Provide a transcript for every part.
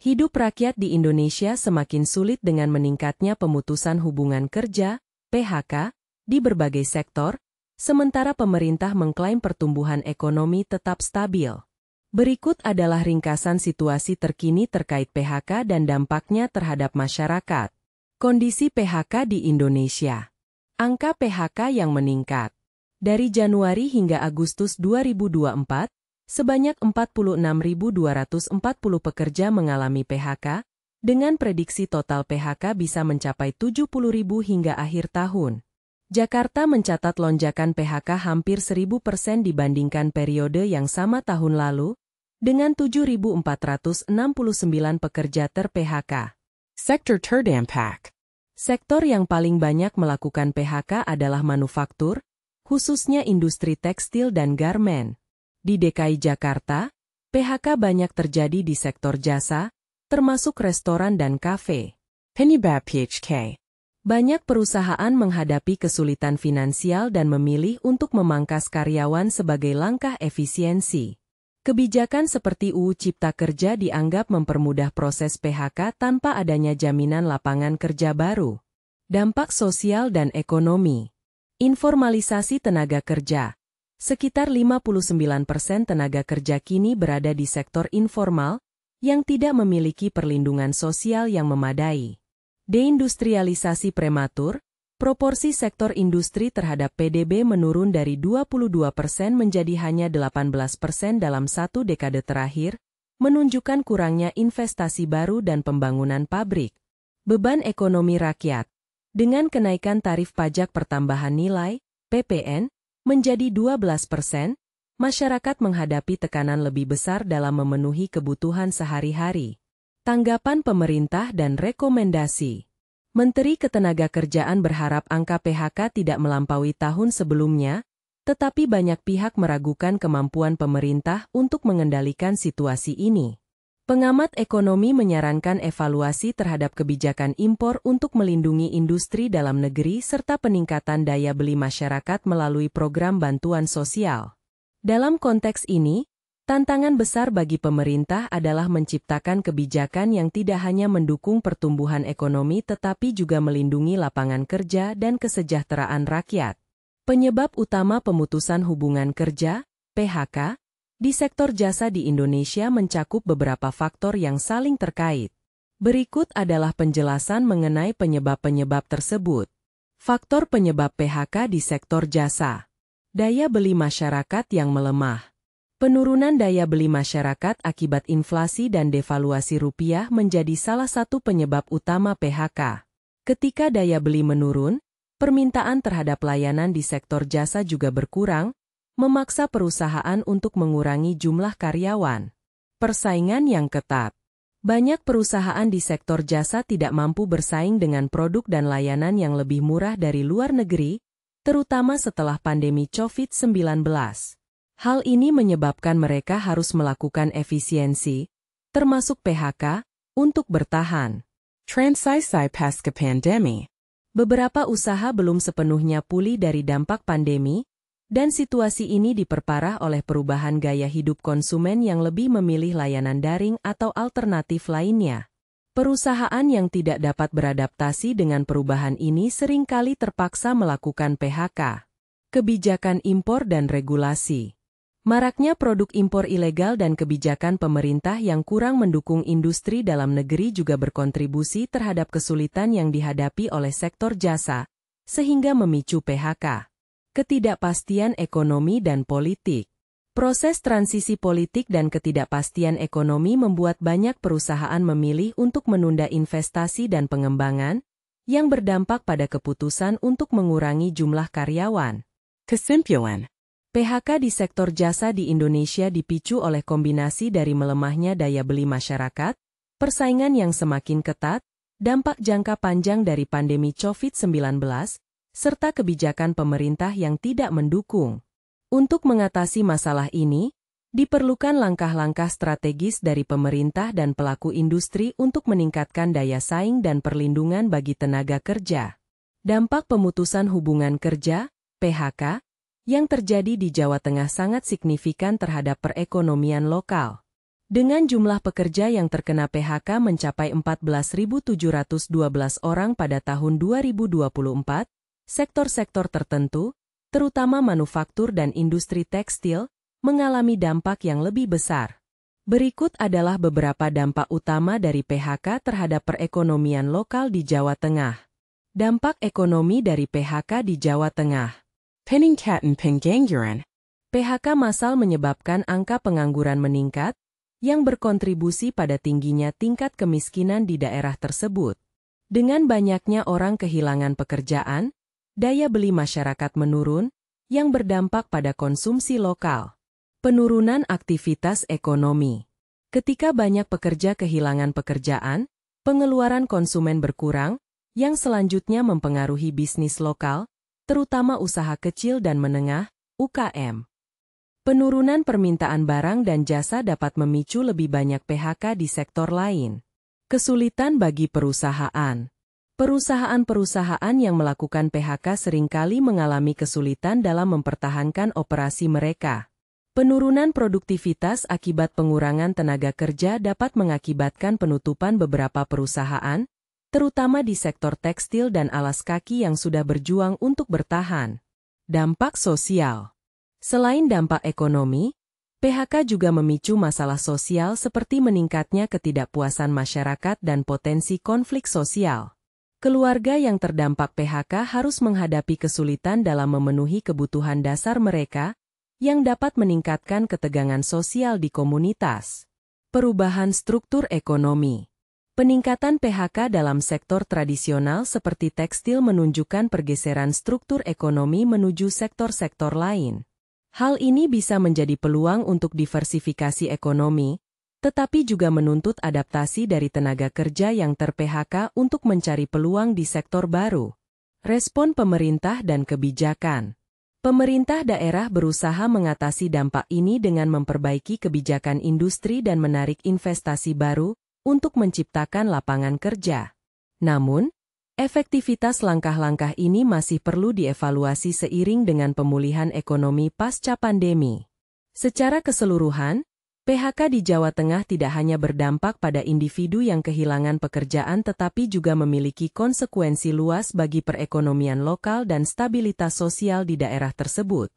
Hidup rakyat di Indonesia semakin sulit dengan meningkatnya pemutusan hubungan kerja, PHK, di berbagai sektor, sementara pemerintah mengklaim pertumbuhan ekonomi tetap stabil. Berikut adalah ringkasan situasi terkini terkait PHK dan dampaknya terhadap masyarakat. Kondisi PHK di Indonesia. Angka PHK yang meningkat. Dari Januari hingga Agustus 2024, sebanyak 46.240 pekerja mengalami PHK, dengan prediksi total PHK bisa mencapai 70.000 hingga akhir tahun. Jakarta mencatat lonjakan PHK hampir 1.000% dibandingkan periode yang sama tahun lalu, dengan 7.469 pekerja ter-PHK. Sektor terdampak. Sektor yang paling banyak melakukan PHK adalah manufaktur, khususnya industri tekstil dan garmen. Di DKI Jakarta, PHK banyak terjadi di sektor jasa, termasuk restoran dan kafe. Penyebab PHK. Banyak perusahaan menghadapi kesulitan finansial dan memilih untuk memangkas karyawan sebagai langkah efisiensi. Kebijakan seperti UU Cipta Kerja dianggap mempermudah proses PHK tanpa adanya jaminan lapangan kerja baru. Dampak sosial dan ekonomi. Informalisasi tenaga kerja. Sekitar 59% tenaga kerja kini berada di sektor informal, yang tidak memiliki perlindungan sosial yang memadai. Deindustrialisasi prematur, proporsi sektor industri terhadap PDB menurun dari 22% menjadi hanya 18% dalam satu dekade terakhir, menunjukkan kurangnya investasi baru dan pembangunan pabrik. Beban ekonomi rakyat. Dengan kenaikan tarif pajak pertambahan nilai, PPN, menjadi 12%, masyarakat menghadapi tekanan lebih besar dalam memenuhi kebutuhan sehari-hari. Tanggapan pemerintah dan rekomendasi. Menteri Ketenagakerjaan berharap angka PHK tidak melampaui tahun sebelumnya, tetapi banyak pihak meragukan kemampuan pemerintah untuk mengendalikan situasi ini. Pengamat ekonomi menyarankan evaluasi terhadap kebijakan impor untuk melindungi industri dalam negeri serta peningkatan daya beli masyarakat melalui program bantuan sosial. Dalam konteks ini, tantangan besar bagi pemerintah adalah menciptakan kebijakan yang tidak hanya mendukung pertumbuhan ekonomi tetapi juga melindungi lapangan kerja dan kesejahteraan rakyat. Penyebab utama pemutusan hubungan kerja, PHK, di sektor jasa di Indonesia mencakup beberapa faktor yang saling terkait. Berikut adalah penjelasan mengenai penyebab-penyebab tersebut. Faktor penyebab PHK di sektor jasa. Daya beli masyarakat yang melemah. Penurunan daya beli masyarakat akibat inflasi dan devaluasi rupiah menjadi salah satu penyebab utama PHK. Ketika daya beli menurun, permintaan terhadap layanan di sektor jasa juga berkurang, memaksa perusahaan untuk mengurangi jumlah karyawan. Persaingan yang ketat. Banyak perusahaan di sektor jasa tidak mampu bersaing dengan produk dan layanan yang lebih murah dari luar negeri, terutama setelah pandemi COVID-19. Hal ini menyebabkan mereka harus melakukan efisiensi, termasuk PHK, untuk bertahan. Transisi pasca pandemi. Beberapa usaha belum sepenuhnya pulih dari dampak pandemi, dan situasi ini diperparah oleh perubahan gaya hidup konsumen yang lebih memilih layanan daring atau alternatif lainnya. Perusahaan yang tidak dapat beradaptasi dengan perubahan ini seringkali terpaksa melakukan PHK. Kebijakan impor dan regulasi. Maraknya produk impor ilegal dan kebijakan pemerintah yang kurang mendukung industri dalam negeri juga berkontribusi terhadap kesulitan yang dihadapi oleh sektor jasa, sehingga memicu PHK. Ketidakpastian ekonomi dan politik. Proses transisi politik dan ketidakpastian ekonomi membuat banyak perusahaan memilih untuk menunda investasi dan pengembangan, yang berdampak pada keputusan untuk mengurangi jumlah karyawan. Kesimpulan. PHK di sektor jasa di Indonesia dipicu oleh kombinasi dari melemahnya daya beli masyarakat, persaingan yang semakin ketat, dampak jangka panjang dari pandemi COVID-19, serta kebijakan pemerintah yang tidak mendukung. Untuk mengatasi masalah ini, diperlukan langkah-langkah strategis dari pemerintah dan pelaku industri untuk meningkatkan daya saing dan perlindungan bagi tenaga kerja. Dampak pemutusan hubungan kerja, PHK, yang terjadi di Jawa Tengah sangat signifikan terhadap perekonomian lokal. Dengan jumlah pekerja yang terkena PHK mencapai 14.712 orang pada tahun 2024, sektor-sektor tertentu, terutama manufaktur dan industri tekstil, mengalami dampak yang lebih besar. Berikut adalah beberapa dampak utama dari PHK terhadap perekonomian lokal di Jawa Tengah. Dampak ekonomi dari PHK di Jawa Tengah. Peningkatan pengangguran. PHK massal menyebabkan angka pengangguran meningkat, yang berkontribusi pada tingginya tingkat kemiskinan di daerah tersebut. Dengan banyaknya orang kehilangan pekerjaan, daya beli masyarakat menurun, yang berdampak pada konsumsi lokal. Penurunan aktivitas ekonomi. Ketika banyak pekerja kehilangan pekerjaan, pengeluaran konsumen berkurang, yang selanjutnya mempengaruhi bisnis lokal, terutama usaha kecil dan menengah, UKM. Penurunan permintaan barang dan jasa dapat memicu lebih banyak PHK di sektor lain. Kesulitan bagi perusahaan. Perusahaan-perusahaan yang melakukan PHK seringkali mengalami kesulitan dalam mempertahankan operasi mereka. Penurunan produktivitas akibat pengurangan tenaga kerja dapat mengakibatkan penutupan beberapa perusahaan, terutama di sektor tekstil dan alas kaki yang sudah berjuang untuk bertahan. Dampak sosial. Selain dampak ekonomi, PHK juga memicu masalah sosial seperti meningkatnya ketidakpuasan masyarakat dan potensi konflik sosial. Keluarga yang terdampak PHK harus menghadapi kesulitan dalam memenuhi kebutuhan dasar mereka, yang dapat meningkatkan ketegangan sosial di komunitas. Perubahan struktur ekonomi. Peningkatan PHK dalam sektor tradisional seperti tekstil menunjukkan pergeseran struktur ekonomi menuju sektor-sektor lain. Hal ini bisa menjadi peluang untuk diversifikasi ekonomi, tetapi juga menuntut adaptasi dari tenaga kerja yang ter-PHK untuk mencari peluang di sektor baru. Respon pemerintah dan kebijakan. Pemerintah daerah berusaha mengatasi dampak ini dengan memperbaiki kebijakan industri dan menarik investasi baru untuk menciptakan lapangan kerja. Namun, efektivitas langkah-langkah ini masih perlu dievaluasi seiring dengan pemulihan ekonomi pasca pandemi. Secara keseluruhan, PHK di Jawa Tengah tidak hanya berdampak pada individu yang kehilangan pekerjaan tetapi juga memiliki konsekuensi luas bagi perekonomian lokal dan stabilitas sosial di daerah tersebut.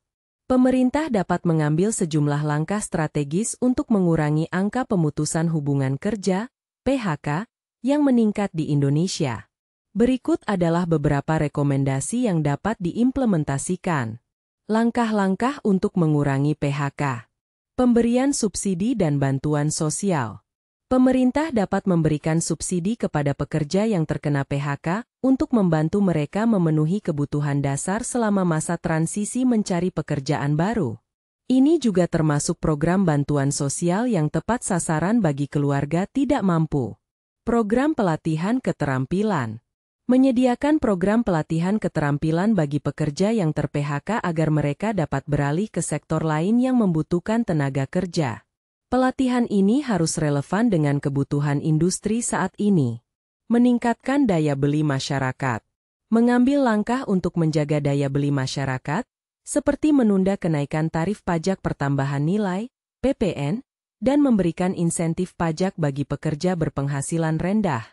Pemerintah dapat mengambil sejumlah langkah strategis untuk mengurangi angka pemutusan hubungan kerja, PHK, yang meningkat di Indonesia. Berikut adalah beberapa rekomendasi yang dapat diimplementasikan. Langkah-langkah untuk mengurangi PHK. Pemberian subsidi dan bantuan sosial. Pemerintah dapat memberikan subsidi kepada pekerja yang terkena PHK untuk membantu mereka memenuhi kebutuhan dasar selama masa transisi mencari pekerjaan baru. Ini juga termasuk program bantuan sosial yang tepat sasaran bagi keluarga tidak mampu. Program pelatihan keterampilan. Menyediakan program pelatihan keterampilan bagi pekerja yang ter-PHK agar mereka dapat beralih ke sektor lain yang membutuhkan tenaga kerja. Pelatihan ini harus relevan dengan kebutuhan industri saat ini. Meningkatkan daya beli masyarakat. Mengambil langkah untuk menjaga daya beli masyarakat, seperti menunda kenaikan tarif pajak pertambahan nilai, PPN, dan memberikan insentif pajak bagi pekerja berpenghasilan rendah.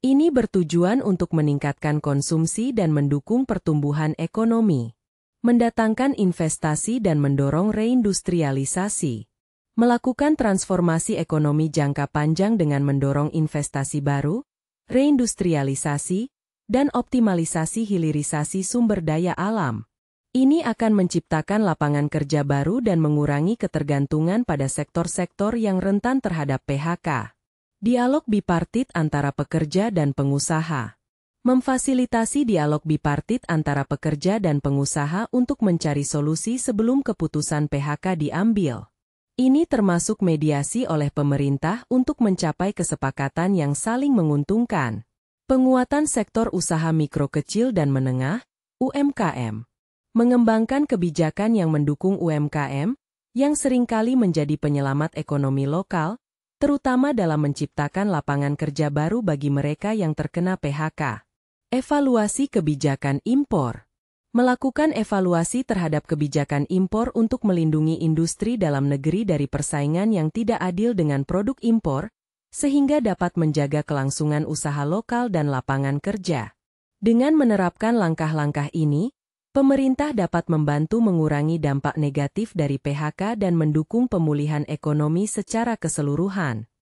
Ini bertujuan untuk meningkatkan konsumsi dan mendukung pertumbuhan ekonomi. Mendatangkan investasi dan mendorong reindustrialisasi. Melakukan transformasi ekonomi jangka panjang dengan mendorong investasi baru, reindustrialisasi, dan optimalisasi hilirisasi sumber daya alam. Ini akan menciptakan lapangan kerja baru dan mengurangi ketergantungan pada sektor-sektor yang rentan terhadap PHK. Dialog bipartit antara pekerja dan pengusaha. Memfasilitasi dialog bipartit antara pekerja dan pengusaha untuk mencari solusi sebelum keputusan PHK diambil. Ini termasuk mediasi oleh pemerintah untuk mencapai kesepakatan yang saling menguntungkan. Penguatan sektor usaha mikro kecil dan menengah, UMKM. Mengembangkan kebijakan yang mendukung UMKM, yang seringkali menjadi penyelamat ekonomi lokal, terutama dalam menciptakan lapangan kerja baru bagi mereka yang terkena PHK. Evaluasi kebijakan impor. Melakukan evaluasi terhadap kebijakan impor untuk melindungi industri dalam negeri dari persaingan yang tidak adil dengan produk impor, sehingga dapat menjaga kelangsungan usaha lokal dan lapangan kerja. Dengan menerapkan langkah-langkah ini, pemerintah dapat membantu mengurangi dampak negatif dari PHK dan mendukung pemulihan ekonomi secara keseluruhan.